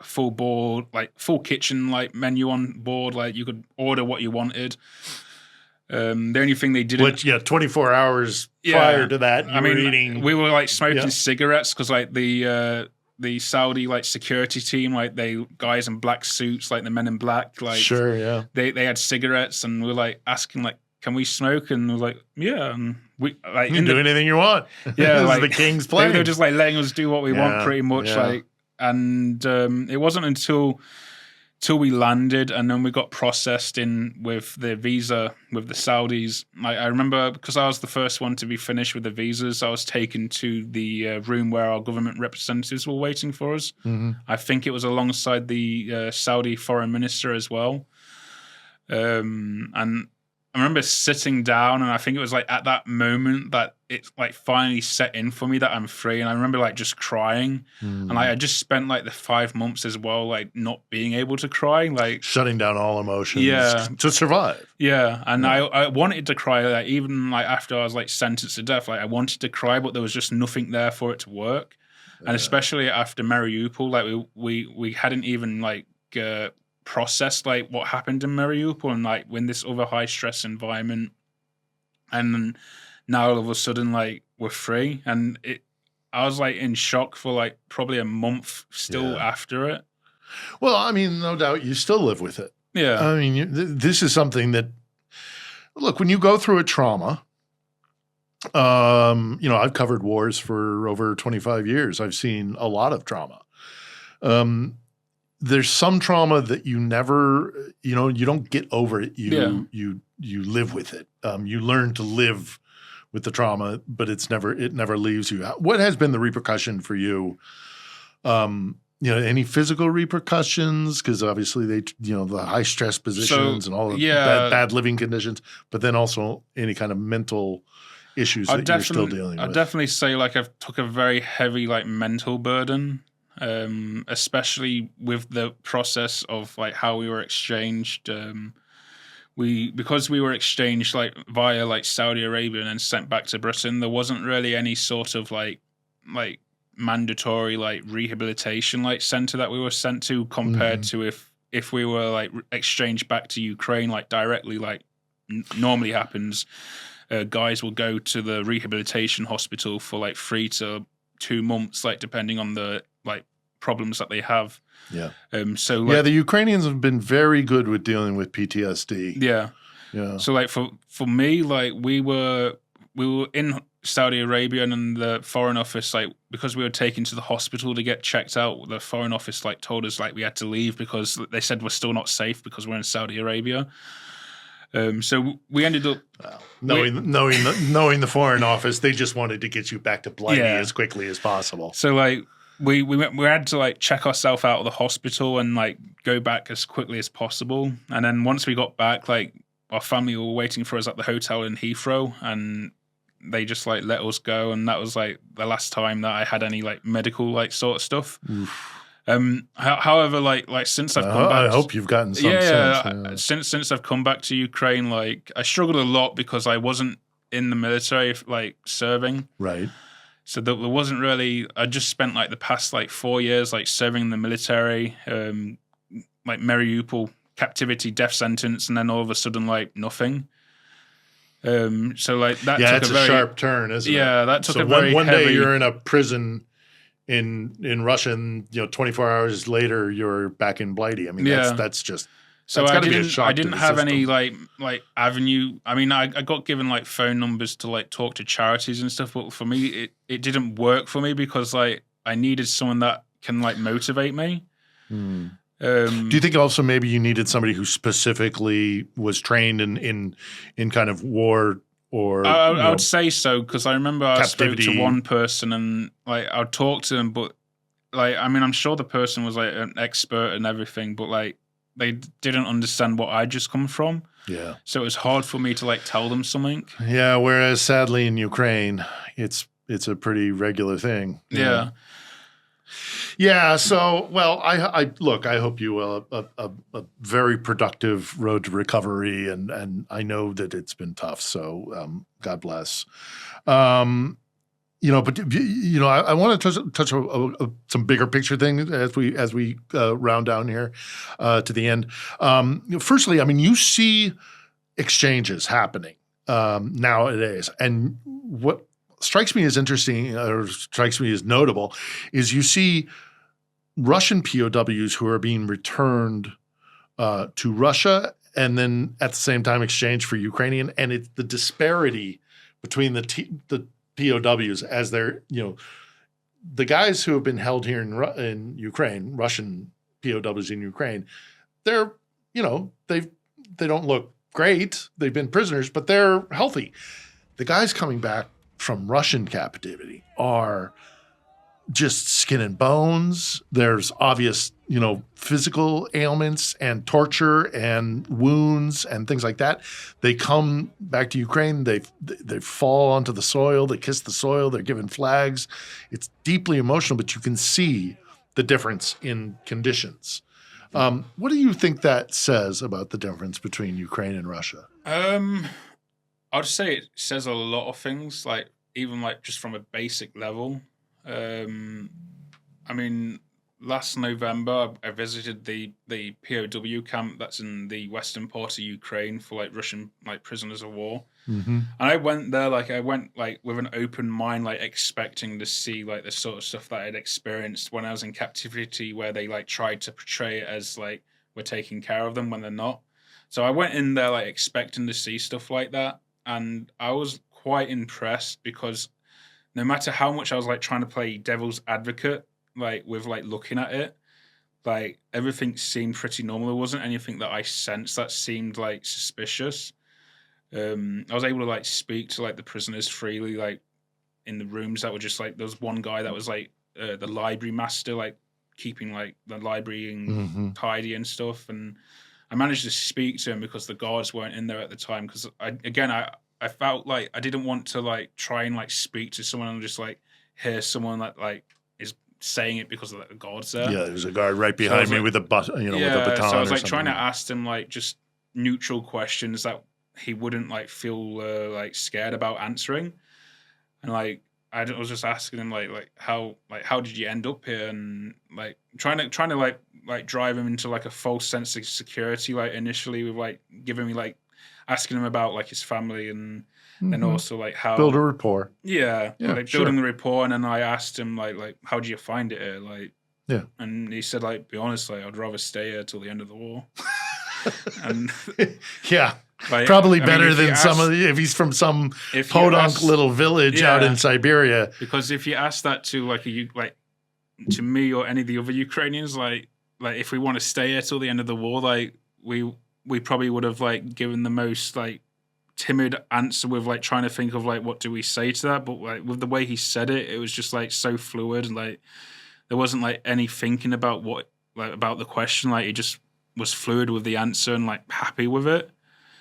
full board, like full kitchen like menu on board. Like you could order what you wanted. The only thing they didn't, which 24 hours prior to that, we were like smoking cigarettes because like the Saudi like security team, like they guys in black suits, like the Men in Black, like they had cigarettes, and we were like asking like, can we smoke? And we were like, yeah, and we like you can do anything you want. Yeah, this like is the king's plane. They were just like letting us do what we want, pretty much. Like, and it wasn't until we landed and then we got processed in with the visa with the Saudis. I remember because I was the first one to be finished with the visas, I was taken to the room where our government representatives were waiting for us. Mm-hmm. I think it was alongside the Saudi foreign minister as well. And I remember sitting down, and I think it was like at that moment that it like finally set in for me that I'm free. And I remember like just crying, and like I just spent like the 5 months as well, like not being able to cry, like shutting down all emotions, to survive. Yeah, and I wanted to cry, like even like after I was like sentenced to death, like I wanted to cry, but there was just nothing there for it to work. And especially after Mariupol, like we hadn't even like processed like what happened in Mariupol, and like in this other high stress environment, and now all of a sudden like we're free, and I was like in shock for like probably a month still after it. Well, I mean, no doubt you still live with it. Yeah, I mean, this is something that, look, when you go through a trauma, I've covered wars for over 25 years. I've seen a lot of trauma. There's some trauma that you never, you don't get over it. You live with it. You learn to live with the trauma, but it never leaves you. What has been the repercussion for you? Any physical repercussions? Because obviously the high stress positions and all the bad living conditions, but then also any kind of mental issues that you're still dealing with. I'd definitely say like I've took a very heavy like mental burden. Especially with the process of like how we were exchanged. Because we were exchanged like via like Saudi Arabia and then sent back to Britain, there wasn't really any sort of like mandatory like rehabilitation like center that we were sent to compared to if we were like exchanged back to Ukraine like directly like normally happens. Guys will go to the rehabilitation hospital for like 3 to 2 months, like depending on the like problems that they have. Yeah. So the Ukrainians have been very good with dealing with PTSD. Yeah. Yeah. So like for me, like we were in Saudi Arabia, and then the Foreign Office, like because we were taken to the hospital to get checked out, the Foreign Office like told us like we had to leave because they said we're still not safe because we're in Saudi Arabia. So we ended up knowing the Foreign Office, they just wanted to get you back to Blighty as quickly as possible. So like we had to like check ourselves out of the hospital and like go back as quickly as possible. And then once we got back, like our family were waiting for us at the hotel in Heathrow, and they just like let us go. And that was like the last time that I had any like medical like sort of stuff. Oof. However, like since I've come back, I hope you've gotten some sense. Since I've come back to Ukraine, like I struggled a lot because I wasn't in the military, like serving. Right. So there wasn't really. I just spent like the past like 4 years like serving in the military, like Mariupol captivity, death sentence, and then all of a sudden like nothing. So like that. Yeah, took it's a very, sharp turn, isn't it? Yeah, that took so a very one heavy, day you're in a prison in Russia, and 24 hours later you're back in Blighty. I mean, that's just. So I didn't have any like avenue. I mean, I got given like phone numbers to like talk to charities and stuff, but for me, it didn't work for me because like I needed someone that can like motivate me. Do you think also maybe you needed somebody who specifically was trained in kind of war or? I would say so, because I remember I spoke to one person and like I would talk to them, but like I mean, I'm sure the person was like an expert and everything, but like. They didn't understand what I just come from. Yeah. So it was hard for me to like tell them something. Yeah. Whereas sadly in Ukraine, it's a pretty regular thing. Yeah. Yeah. So, well, I look. I hope you a very productive road to recovery, and I know that it's been tough. So, God bless. But I want to touch some bigger picture things as we round down here to the end. Firstly, I mean, you see exchanges happening nowadays, and what strikes me as interesting or strikes me as notable is you see Russian POWs who are being returned to Russia and then at the same time exchanged for Ukrainian, and it's the disparity between the POWs as they're, the guys who have been held here in Ukraine, Russian POWs in Ukraine, they're, they don't look great. They've been prisoners, but they're healthy. The guys coming back from Russian captivity are just skin and bones. There's obvious, physical ailments and torture and wounds and things like that. They come back to Ukraine. They fall onto the soil. They kiss the soil. They're given flags. It's deeply emotional, but you can see the difference in conditions. What do you think that says about the difference between Ukraine and Russia? I'd say it says a lot of things, like even like just from a basic level. I mean, last November I visited the POW camp that's in the western part of Ukraine for like Russian like prisoners of war. Mm-hmm. And I went there with an open mind, like expecting to see like the sort of stuff that I'd experienced when I was in captivity, where they like tried to portray it as like we're taking care of them when they're not. So I went in there like expecting to see stuff like that, and I was quite impressed because no matter how much I was like trying to play devil's advocate, like with like looking at it, like everything seemed pretty normal. There wasn't anything that I sensed that seemed like suspicious. I was able to like speak to like the prisoners freely, like in the rooms that were just like, there was one guy that was like the library master, like keeping like the library tidy and stuff. And I managed to speak to him because the guards weren't in there at the time. Because I felt like I didn't want to like try and like speak to someone and just like hear someone that like is saying it because of like, the guards there. Yeah, there's a guard right behind me with a with a baton. So I was like or trying to ask them like just neutral questions that he wouldn't like feel like scared about answering, and like I was just asking him like how did you end up here, and like trying to like drive him into like a false sense of security, like initially with like giving me like asking him about like his family and then also like how build a rapport. Yeah, like building the rapport, and then I asked him like how do you find it here, like and he said like be honest, like I'd rather stay here till the end of the war. And yeah. Like, probably better than if he's from some podunk little village out in Siberia. Because if you ask that to like to me or any of the other Ukrainians, like if we want to stay here till the end of the war, like we probably would have like given the most like timid answer with like trying to think of like what do we say to that, but like with the way he said it, it was just like so fluid, and like there wasn't like any thinking about what like about the question, like he just was fluid with the answer and like happy with it.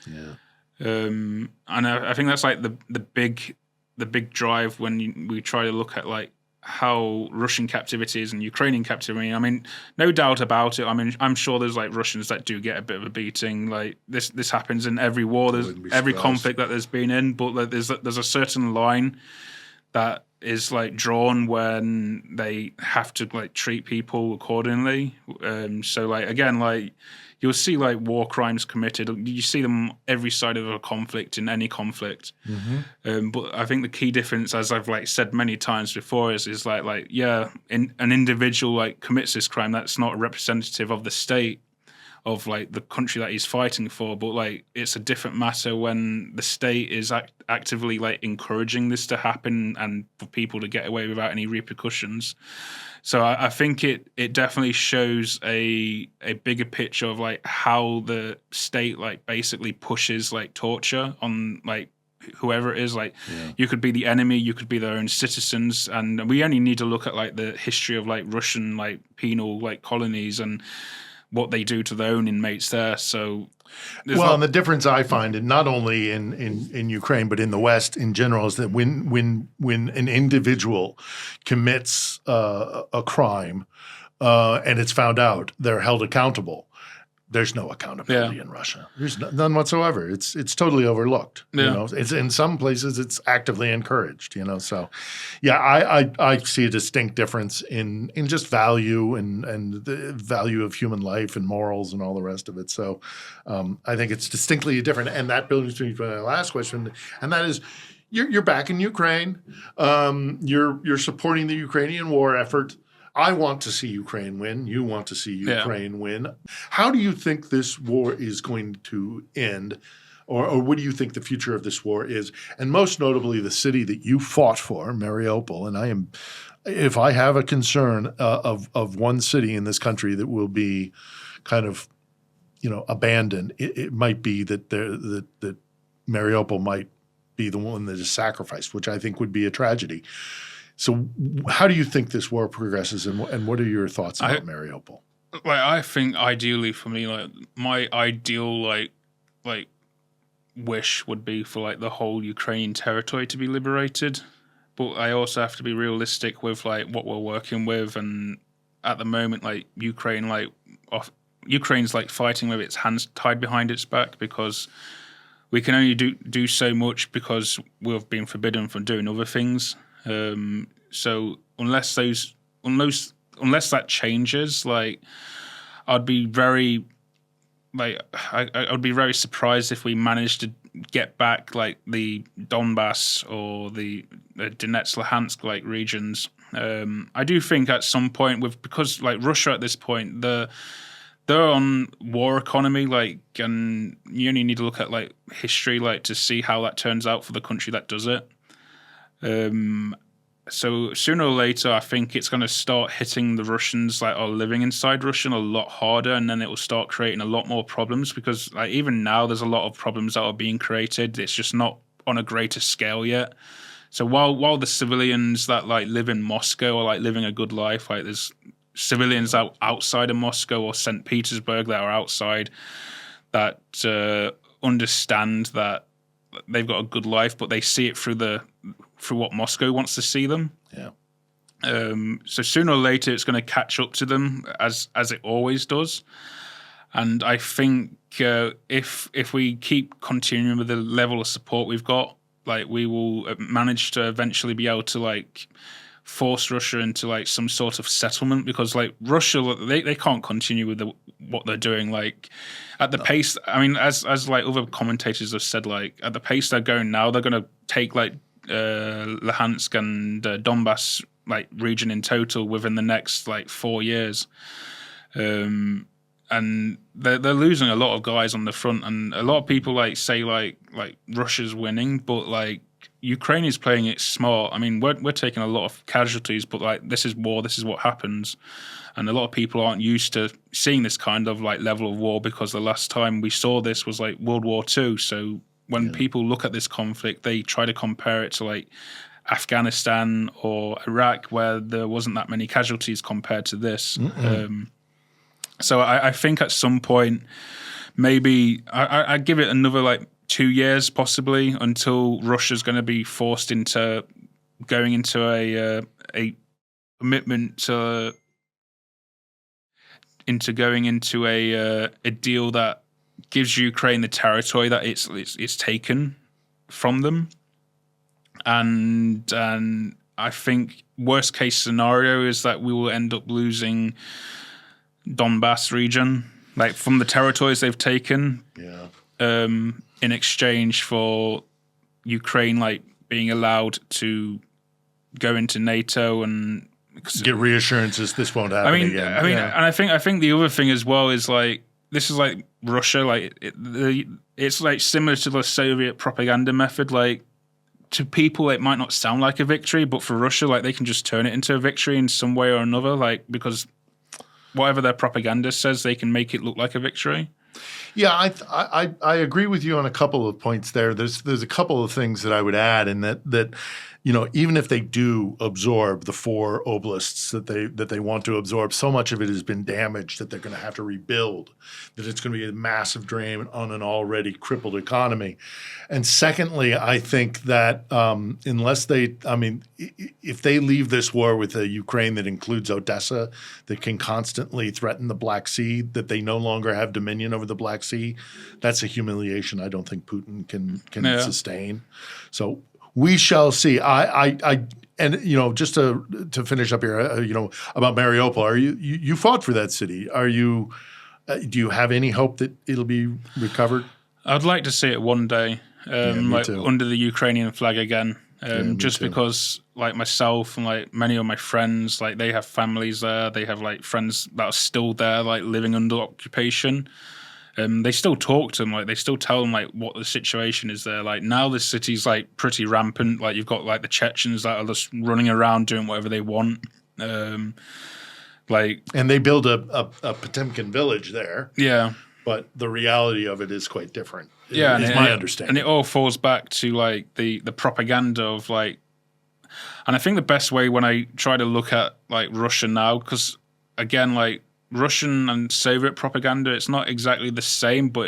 Yeah. And I think that's like the big drive when we try to look at like how Russian captivity is and Ukrainian captivity. I mean, no doubt about it. I mean, I'm sure there's like Russians that do get a bit of a beating. Like this happens in every war. There's every conflict that there's been in, but like, there's a certain line that is like drawn when they have to like treat people accordingly. So like again, like you'll see like war crimes committed. You see them every side of a conflict in any conflict. But I think the key difference, as I've like said many times before, is like an individual like commits this crime, that's not a representative of the state, of like the country that he's fighting for, but like it's a different matter when the state is actively like encouraging this to happen and for people to get away without any repercussions. So I think it definitely shows a bigger picture of like how the state like basically pushes like torture on like whoever it is. Like you could be the enemy, you could be their own citizens, and we only need to look at like the history of like Russian like penal like colonies, and what they do to their own inmates there. So, and the difference I find, and not only in Ukraine but in the West in general, is that when an individual commits a crime and it's found out, they're held accountable. There's no accountability in Russia. There's none whatsoever. It's totally overlooked. Yeah. You know, it's in some places it's actively encouraged. You know, so yeah, I see a distinct difference in just value and the value of human life and morals and all the rest of it. So I think it's distinctly different. And that builds me to my last question, and that is, you're back in Ukraine. You're supporting the Ukrainian war effort. I want to see Ukraine win. You want to see Ukraine win. How do you think this war is going to end, or what do you think the future of this war is? And most notably, the city that you fought for, Mariupol. And if I have a concern of one city in this country that will be kind of, abandoned, it might be that that Mariupol might be the one that is sacrificed, which I think would be a tragedy. So how do you think this war progresses, and what are your thoughts about Mariupol? I think ideally for me, my ideal wish would be for the whole Ukrainian territory to be liberated. But I also have to be realistic with what we're working with, and at the moment Ukraine's fighting with its hands tied behind its back, because we can only do so much because we've been forbidden from doing other things. So unless that changes, I'd be very I'd be very surprised if we managed to get back the Donbass or the Donetsk, Luhansk regions. I do think at some point because Russia at this point they're on war economy, and you only need to look at history to see how that turns out for the country that does it. So sooner or later, I think it's going to start hitting the Russians are living inside Russia a lot harder, and then it will start creating a lot more problems, because even now there's a lot of problems that are being created. It's just not on a greater scale yet. So while the civilians that live in Moscow are living a good life, there's civilians outside of Moscow or St. Petersburg that are outside that understand that they've got a good life, but they see it through what Moscow wants to see them. Yeah. So sooner or later, it's going to catch up to them as it always does. And I think if we keep continuing with the level of support we've got, we will manage to eventually be able to force Russia into some sort of settlement, because Russia, they can't continue with what they're doing at the pace. I mean, as other commentators have said, at the pace they're going now, they're going to take Luhansk and Donbass region in total within the next 4 years. And they're losing a lot of guys on the front, and a lot of people say Russia's winning, but Ukraine is playing it smart. I mean, we're taking a lot of casualties, but this is war. This is what happens, and a lot of people aren't used to seeing this kind of level of war, because the last time we saw this was World War II. So when people look at this conflict, they try to compare it to Afghanistan or Iraq, where there wasn't that many casualties compared to this. So I think at some point, maybe I give it another 2 years possibly, until Russia's going to be forced into going into a commitment to going into a deal that gives Ukraine the territory that it's taken from them. And I think worst case scenario is that we will end up losing Donbass region, from the territories they've taken. Yeah. In exchange for Ukraine being allowed to go into NATO and get reassurances this won't happen again. And I think the other thing as well is this is Russia, it's similar to the Soviet propaganda method. To people, it might not sound like a victory, but for Russia, they can just turn it into a victory in some way or another, because whatever their propaganda says, they can make it look like a victory. Yeah, I agree with you on a couple of points there. There's a couple of things that I would add, and that even if they do absorb the 4 obelisks that they want to absorb, so much of it has been damaged that they're going to have to rebuild, that it's going to be a massive drain on an already crippled economy. And secondly, I think that if they leave this war with a Ukraine that includes Odessa, that can constantly threaten the Black Sea, that they no longer have dominion over the Black Sea, that's a humiliation I don't think Putin can sustain. So we shall see. Just to finish up here, about Mariupol, you fought for that city. Do you have any hope that it'll be recovered? I'd like to see it one day, under the Ukrainian flag again. Just because, like myself and like many of my friends, like they have families there. They have like friends that are still there, like living under occupation. They still talk to them, like they still tell them like what the situation is there. Like now, this city's like pretty rampant. Like you've got like the Chechens that are just running around doing whatever they want. And they build a Potemkin village there. Yeah, but the reality of it is quite different. Yeah, is my understanding. And it all falls back to like the propaganda of like. And I think the best way when I try to look at like Russia now, because again, like Russian and Soviet propaganda, it's not exactly the same, but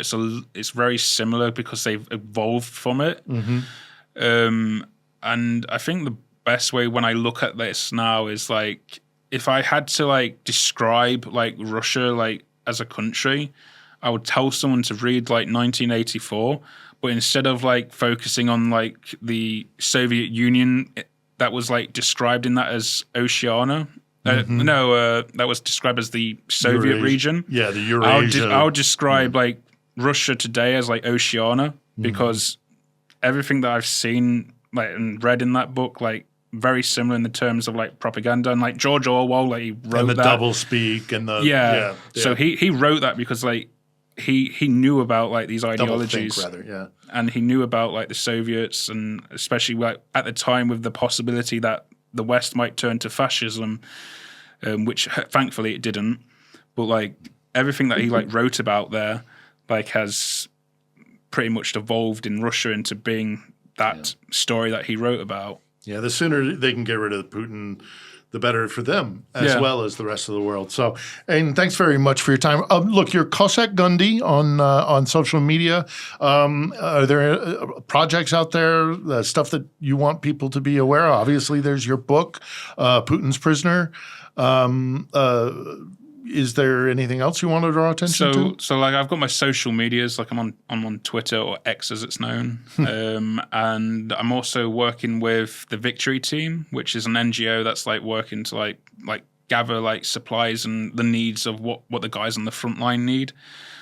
it's very similar because they've evolved from it. Mm-hmm. And I think the best way when I look at this now is like if I had to like describe like Russia like as a country, I would tell someone to read like 1984, but instead of like focusing on like the Soviet Union, that was like described in that as Oceania. That was described as the Soviet region. Yeah, the Eurasia. I would describe like Russia today as like Oceania because everything that I've seen like and read in that book, like very similar in the terms of like propaganda and like George Orwell, like he wrote and the that. double speak and the yeah. So he wrote that because like he knew about like these ideologies, double think, rather, and he knew about like the Soviets and especially like at the time with the possibility that the West might turn to fascism. Which thankfully it didn't, but like everything that he like wrote about there, like has pretty much evolved in Russia into being that story that he wrote about. Yeah, the sooner they can get rid of Putin, the better for them as well as the rest of the world. So, and thanks very much for your time. Look, you're Cossack Gundy on social media. Are there projects out there, stuff that you want people to be aware of? Obviously, there's your book, Putin's Prisoner. Is there anything else you want to draw attention to? So like I've got my social medias, like I'm on Twitter or X as it's known. And I'm also working with the Victory Team, which is an NGO that's like working to like gather like supplies and the needs of what the guys on the front line need.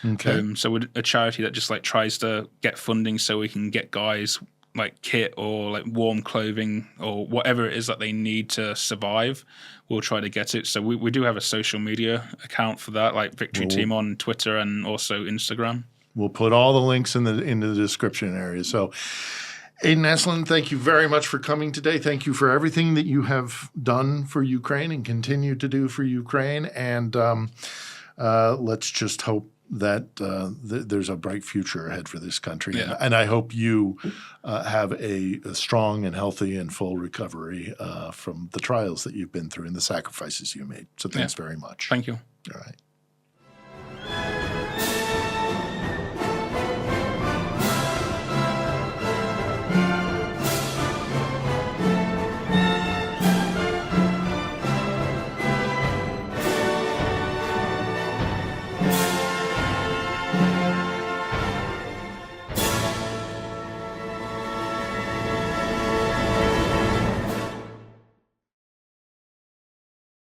Okay. So we're a charity that just like tries to get funding so we can get guys like kit or like warm clothing or whatever it is that they need to survive. We'll try to get it. So we do have a social media account for that, like Victory Team on Twitter and also Instagram. We'll put all the links in the description area. So Aiden Aslin, thank you very much for coming today. Thank you for everything that you have done for Ukraine and continue to do for Ukraine. And let's just hope that there's a bright future ahead for this country. Yeah. And I hope you have a strong and healthy and full recovery from the trials that you've been through and the sacrifices you made. So thanks very much. Thank you. All right.